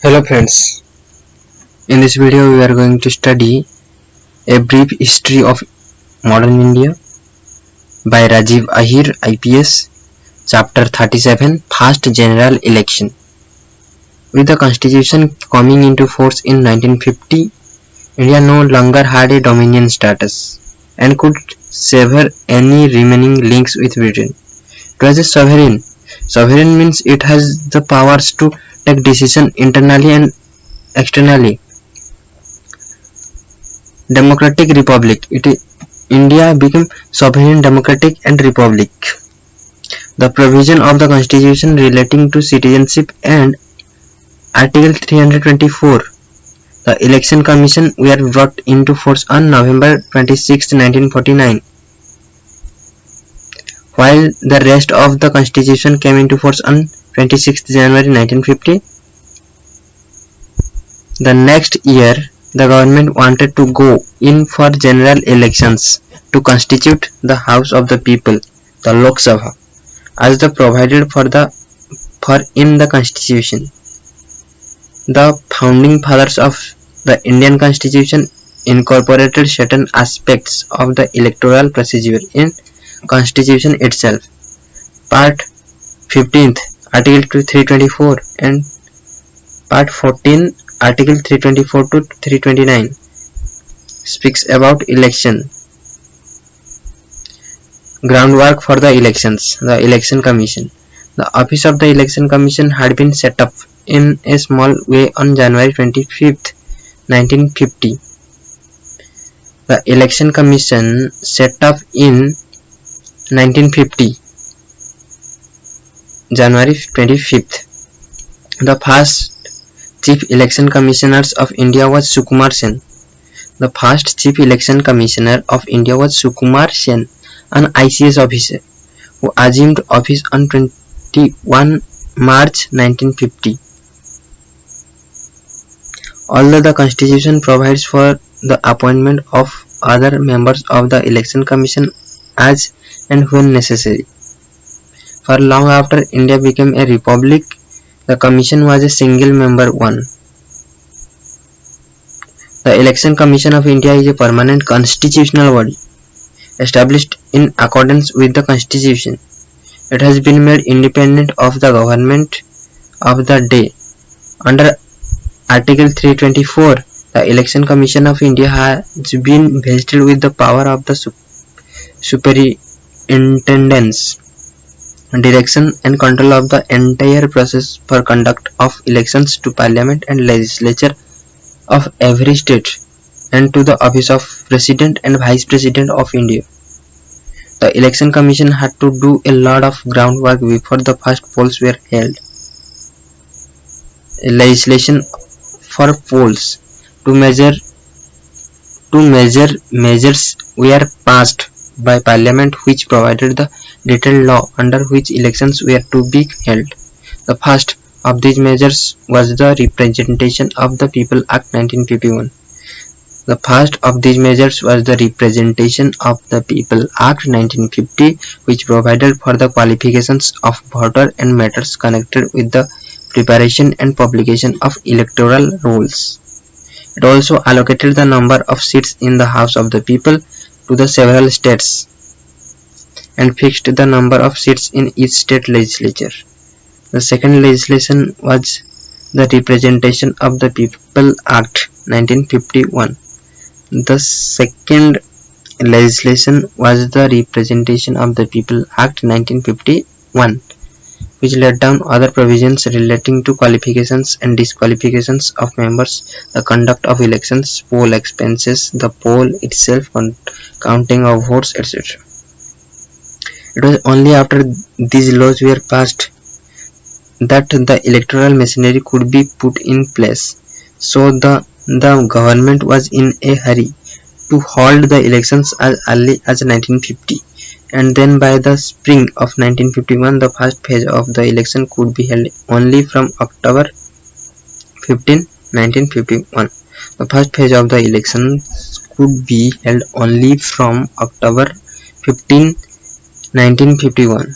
Hello friends, in this video we are going to study a brief history of modern India by Rajiv Ahir IPS, chapter 37, First General Election. With the constitution coming into force in 1950, India no longer had a dominion status and could sever any remaining links with Britain. It was a sovereign. Sovereign means it has the powers to take decisions internally and externally. Democratic Republic. India became sovereign, democratic and republic. The provision of the constitution relating to citizenship and Article 324, the Election Commission, were brought into force on November 26, 1949. While the rest of the constitution came into force on 26 January 1950. The next year, the government wanted to go in for general elections to constitute the House of the People, the Lok Sabha, as the provided for in the Constitution. The founding fathers of the Indian Constitution incorporated certain aspects of the electoral procedure in Constitution itself. Part 15th, Article 324 and Part 14, Article 324 to 329 speaks about election. Groundwork for the elections. The Election Commission. The office of the Election Commission had been set up in a small way on January 25th, 1950. The Election Commission set up in 1950, January 25th. The first Chief Election Commissioners of India was Sukumar Sen. The first Chief Election Commissioner of India was Sukumar Sen, an ICS officer who assumed office on 21 March 1950. Although the Constitution provides for the appointment of other members of the Election Commission as and when necessary. For long after India became a republic, the Commission was a single-member one. The Election Commission of India is a permanent constitutional body established in accordance with the Constitution. It has been made independent of the government of the day. Under Article 324, the Election Commission of India has been vested with the power of the superintendence, direction and control of the entire process for conduct of elections to Parliament and Legislature of every state and to the office of President and Vice President of India. The Election Commission had to do a lot of groundwork before the first polls were held. Legislation for polls to measures were passed by Parliament which provided the detailed law under which elections were to be held. The first of these measures was the Representation of the People Act 1951. The first of these measures was the Representation of the People Act 1950, which provided for the qualifications of voter and matters connected with the preparation and publication of electoral rolls. It also allocated the number of seats in the House of the People to the several states and fixed the number of seats in each state legislature. The second legislation was the Representation of the People Act 1951. The second legislation was the Representation of the People Act 1951, which laid down other provisions relating to qualifications and disqualifications of members, the conduct of elections, poll expenses, the poll itself, counting of votes, etc. It was only after these laws were passed that the electoral machinery could be put in place. So the government was in a hurry to hold the elections as early as 1950, and then by the spring of 1951 the first phase of the election could be held only from October 15, 1951. The first phase of the elections could be held only from October 15, 1951.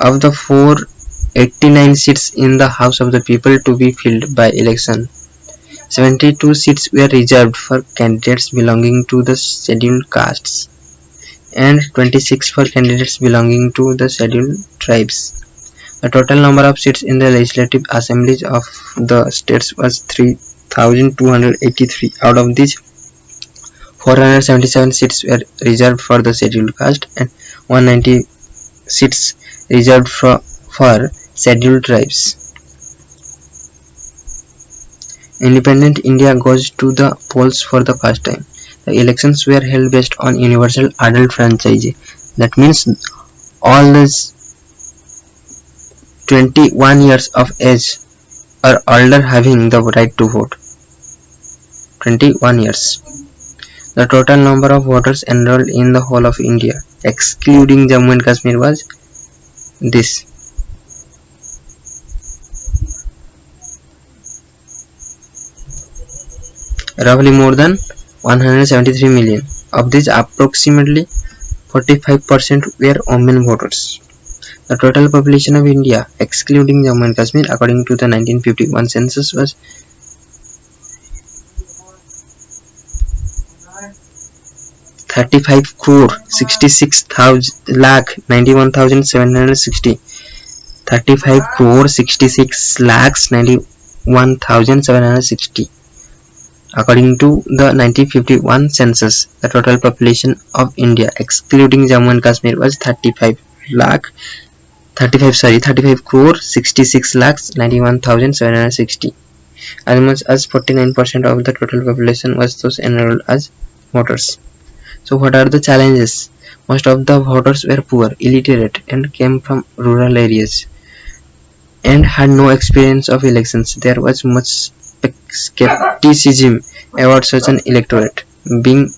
Of the four 89 seats in the House of the People to be filled by election. 72 seats were reserved for candidates belonging to the scheduled castes and 26 for candidates belonging to the scheduled tribes. The total number of seats in the legislative assemblies of the states was 3,283. Out of these, 477 seats were reserved for the scheduled caste and 190 seats reserved for scheduled tribes. Independent India goes to the polls for the first time. The elections were held based on universal adult franchise. That means all those 21 years of age or older having the right to vote. 21 years. The total number of voters enrolled in the whole of India, excluding Jammu and Kashmir, was this. Roughly more than 173 million. Of these, approximately 45% were women voters. The total population of India, excluding Jammu and Kashmir, according to the 1951 census, was 35 crore 66 lakh 91,760. 35 crore 66 lakhs 91,760. According to the 1951 census, the total population of India, excluding Jammu and Kashmir, was 35 crore 66 lakhs 91,760. As much as 49% of the total population was thus enrolled as voters. So what are the challenges? Most of the voters were poor, illiterate, and came from rural areas and had no experience of elections. There was much skepticism about such an electorate being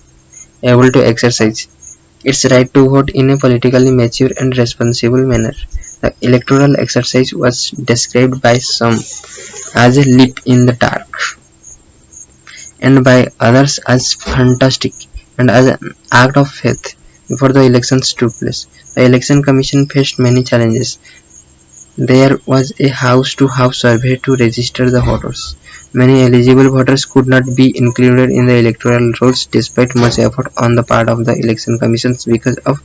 able to exercise its right to vote in a politically mature and responsible manner. The electoral exercise was described by some as a leap in the dark and by others as fantastic and as an act of faith before the elections took place. The election commission faced many challenges. There was a house-to-house survey to register the voters. Many eligible voters could not be included in the electoral rolls despite much effort on the part of the election commissions because of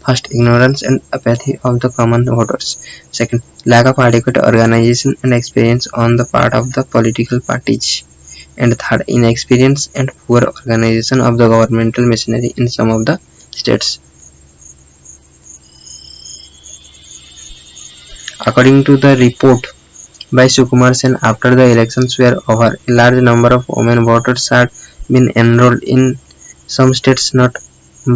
first, ignorance and apathy of the common voters. Second, lack of adequate organization and experience on the part of the political parties. And third, inexperience and poor organization of the governmental machinery in some of the states. According to the report by Sukumar Sen, after the elections were over, a large number of women voters had been enrolled in some states not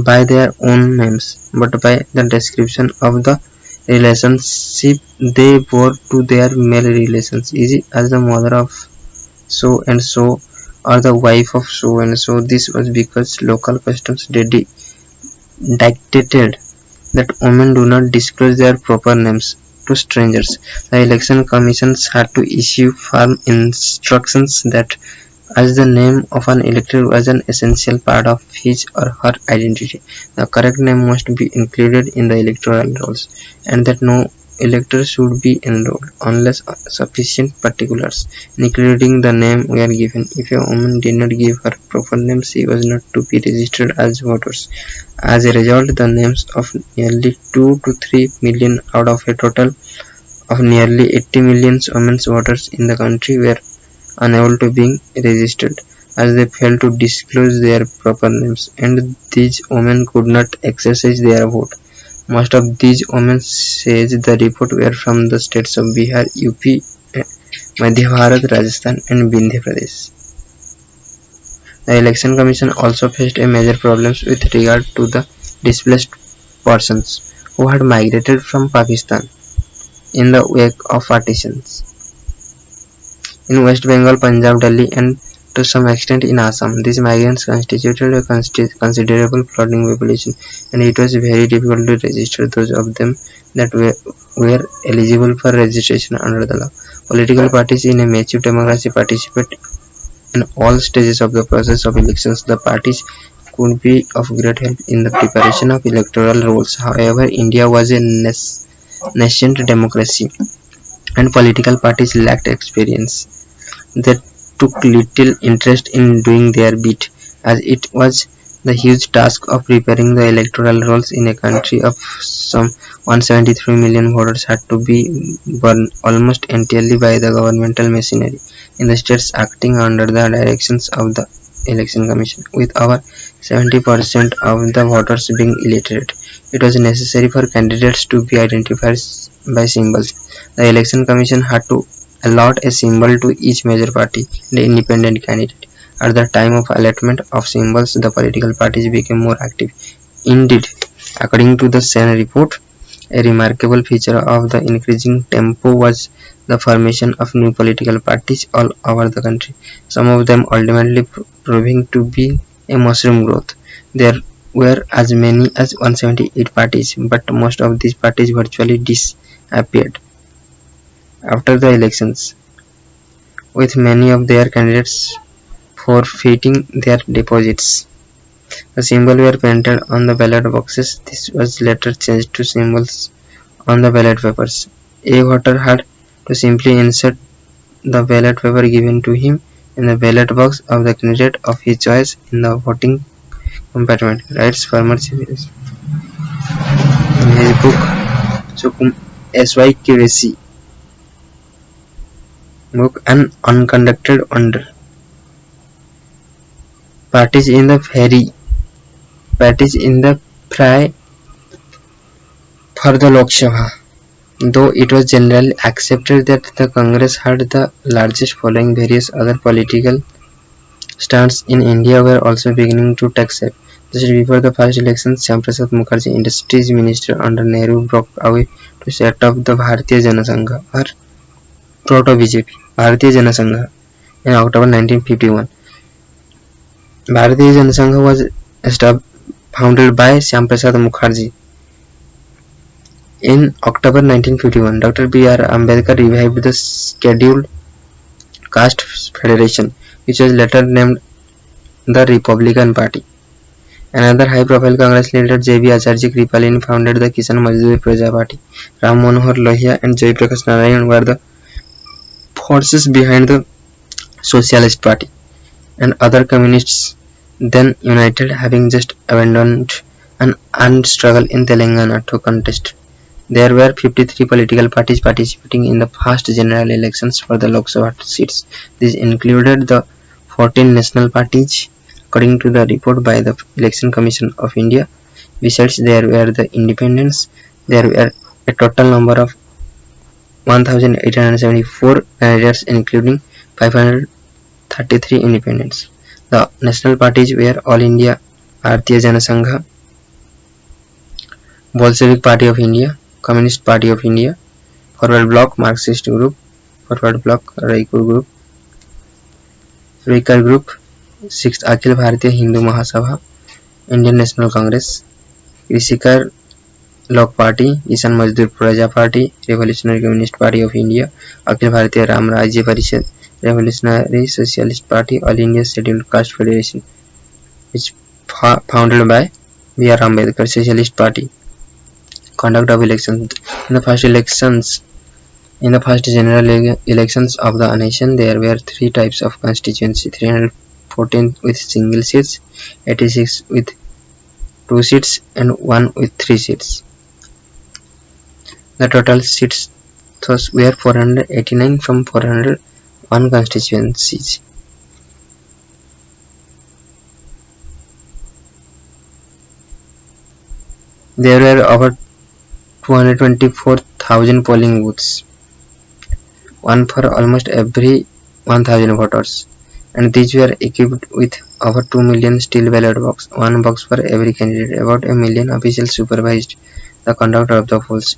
by their own names but by the description of the relationship they bore to their male relations, e.g. as the mother of so and so or the wife of so and so. This was because local customs dictated that women do not disclose their proper names to strangers. The election commissions had to issue firm instructions that as the name of an elector was an essential part of his or her identity, the correct name must be included in the electoral rolls, and that no elector should be enrolled unless sufficient particulars, including the name, were given. If a woman did not give her proper name, she was not to be registered as voters. As a result, the names of nearly 2 to 3 million out of a total of nearly 80 million women voters in the country were unable to be registered, as they failed to disclose their proper names, and these women could not exercise their vote. Most of these women, says the report, were from the states of Bihar, UP, Madhya Bharat, Rajasthan, and Vindhya Pradesh. The Election Commission also faced a major problems with regard to the displaced persons who had migrated from Pakistan in the wake of partitions. In West Bengal, Punjab, Delhi, and to some extent in Assam, these migrants constituted a considerable floating population, and it was very difficult to register those of them that were eligible for registration under the law. Political parties in a mature democracy participate in all stages of the process of elections. The parties could be of great help in the preparation of electoral rolls. However, India was a nascent democracy, and political parties lacked experience. They took little interest in doing their bit, as it was the huge task of preparing the electoral rolls in a country of some 173 million voters had to be burned almost entirely by the governmental machinery in the states acting under the directions of the election commission. With over 70% of the voters being illiterate, it was necessary for candidates to be identified by symbols. The election commission had to allot a symbol to each major party and independent candidate. At the time of allotment of symbols, the political parties became more active. Indeed, according to the Sen report, a remarkable feature of the increasing tempo was the formation of new political parties all over the country, some of them ultimately proving to be a mushroom growth. There were as many as 178 parties, but most of these parties virtually disappeared after the elections, with many of their candidates forfeiting their deposits. The symbols were painted on the ballot boxes. This was later changed to symbols on the ballot papers. A voter had to simply insert the ballot paper given to him in the ballot box of the candidate of his choice in the voting compartment, writes Farmer Civils in his book SYQAC book An Unconducted Wonder. Parties in the fray for the Lok Sabha. Though it was generally accepted that the Congress had the largest following, various other political stands in India were also beginning to take shape. Just before the first election, Shyam-Prasad Mukherjee, Industries Minister under Nehru, broke away to set up the Bharatiya Jana Sangha, or Proto-BJP, Bharatiya Jana Sangha, in October 1951. Bharatiya Jana Sangha was founded by Shyam-Prasad Mukherjee. In October 1951, Dr. B.R. Ambedkar revived the Scheduled Caste Federation, which was later named the Republican Party. Another high-profile Congress leader, J.B. Acharya Kripalani, founded the Kisan Mazdoor Praja Party. Ram Manohar Lohia and Jai Prakash Narayan were the forces behind the Socialist Party, and other communists then united, having just abandoned an armed struggle in Telangana to contest. There were 53 political parties participating in the first general elections for the Lok Sabha seats. These included the 14 national parties, according to the report by the Election Commission of India. Besides, there were the independents. There were a total number of 1,874 candidates, including 533 independents. The national parties were All India Bharatiya Jana Sangha, Bolshevik Party of India, Communist Party of India, Forward Bloc Marxist Group, Forward Bloc Raikar Group, 6th Akhil Bharatiya Hindu Mahasabha, Indian National Congress, Krisikar Lok Party, Kisan Mazdoor Praja Party, Revolutionary Communist Party of India, Akhil Bharatiya Ram Rajya Parishad, Revolutionary Socialist Party, All India Scheduled Caste Federation, which founded by B.R. Ambedkar, Socialist Party. Conduct of elections. In the first general elections of the nation, there were 3 types of constituency: 314 with single seats, 86 with 2 seats, and 1 with 3 seats. The total seats thus were 489 from 401 constituencies. There were over 224,000 polling booths, one for almost every 1,000 voters, and these were equipped with over 2 million steel ballot boxes, one box for every candidate. About a million officials supervised the conduct of the polls.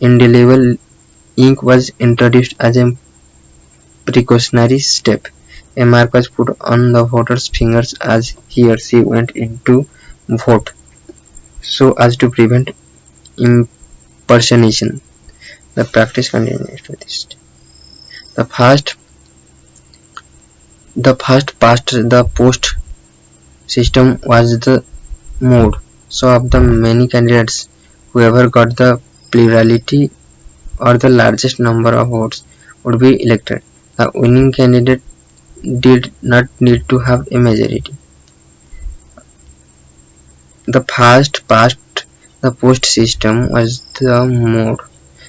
Indelible ink was introduced as a precautionary step. A mark was put on the voter's fingers as he or she went into vote, so as to prevent impersonation. The practice continues to this day. The first past the post system was the mode. So of the many candidates, whoever got the plurality or the largest number of votes would be elected. The winning candidate did not need to have a majority. The first past the post system was the mode.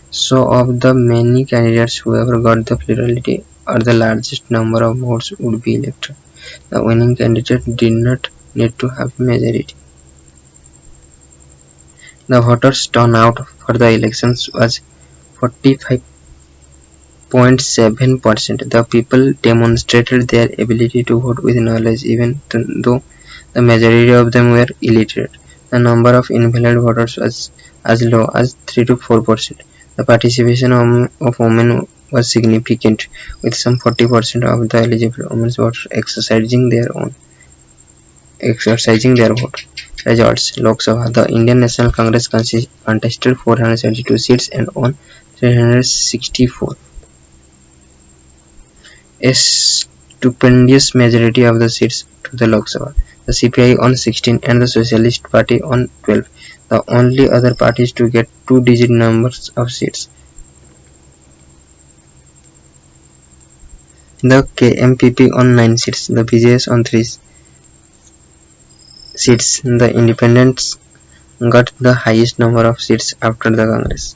So of the many candidates, whoever got the plurality or the largest number of votes would be elected. The winning candidate did not need to have a majority. The voters' turnout for the elections was 45.7%. The people demonstrated their ability to vote with knowledge even though the majority of them were illiterate. The number of invalid voters was as low as 3 to 4%. The participation of women was significant, with some 40% of the eligible women voters exercising their vote. Results: Lok Sabha. The Indian National Congress contested 472 seats and won 364. A stupendous majority of the seats to the Lok Sabha. The CPI on 16 and the Socialist Party on 12, the only other parties to get two-digit numbers of seats. The KMPP on 9 seats, the BJS on 3 seats. The independents got the highest number of seats after the Congress.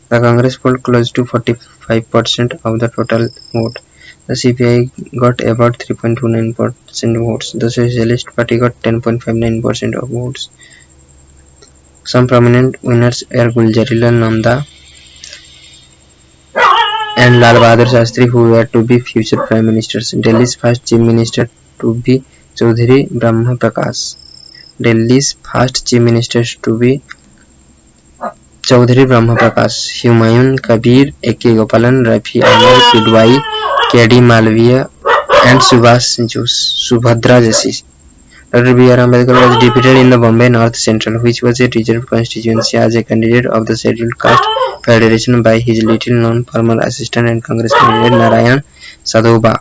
The Congress polled close to 45% of the total vote. The CPI got about 3.29% votes. The Socialist Party got 10.59% of votes. Some prominent winners were Gulzarilal Nanda and Lal Bahadur Shastri, who were to be future prime ministers. Delhi's first chief minister to be Chaudhary Brahma Prakash. Delhi's first chief minister to be Chaudhary Brahma Prakash, Humayun Kabir, A.K. Gopalan, Rafi Ahir, Kidwai, K.D. Malviya, and Subhadra Jasi. Dr. B. R. Ambedkar was defeated in the Bombay North Central, which was a reserved constituency, as a candidate of the Scheduled Caste Federation by his little-known former assistant and Congress candidate Narayan Sadhoba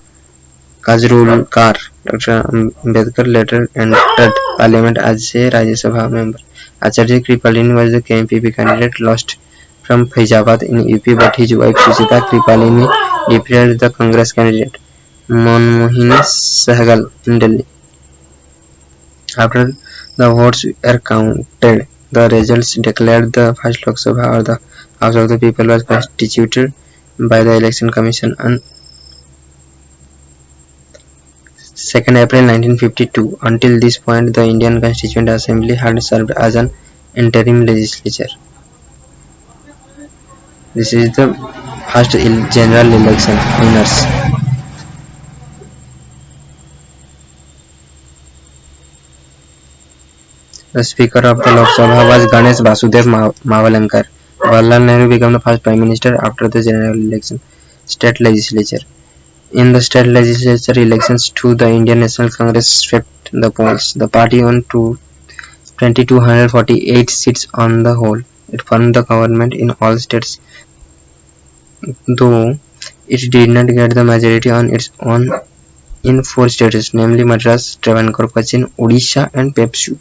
Kajrulkar. Dr. Ambedkar later entered Parliament as a Rajya Sabha member. Acharya Kripalani was the KMPP candidate, lost from Faizabad in UP, but his wife Suchita Kripalani defeated the Congress candidate Manmohini Sehgal in Delhi. After the votes were counted, the results declared the first Lok Sabha, or the House of the People, was constituted by the Election Commission on 2nd April 1952. Until this point, the Indian Constituent Assembly had served as an interim legislature. This is the first general election winners. The Speaker of the Lok Sabha was Ganesh Vasudev Mavalankar. Jawaharlal Nehru became the first Prime Minister after the general election. State Legislature. In the state legislature elections too, the Indian National Congress swept the polls. The party won 2,248 seats on the whole. It formed the government in all states, though it did not get the majority on its own in 4 states, namely Madras, Travancore, Cochin, Odisha and Pepsu.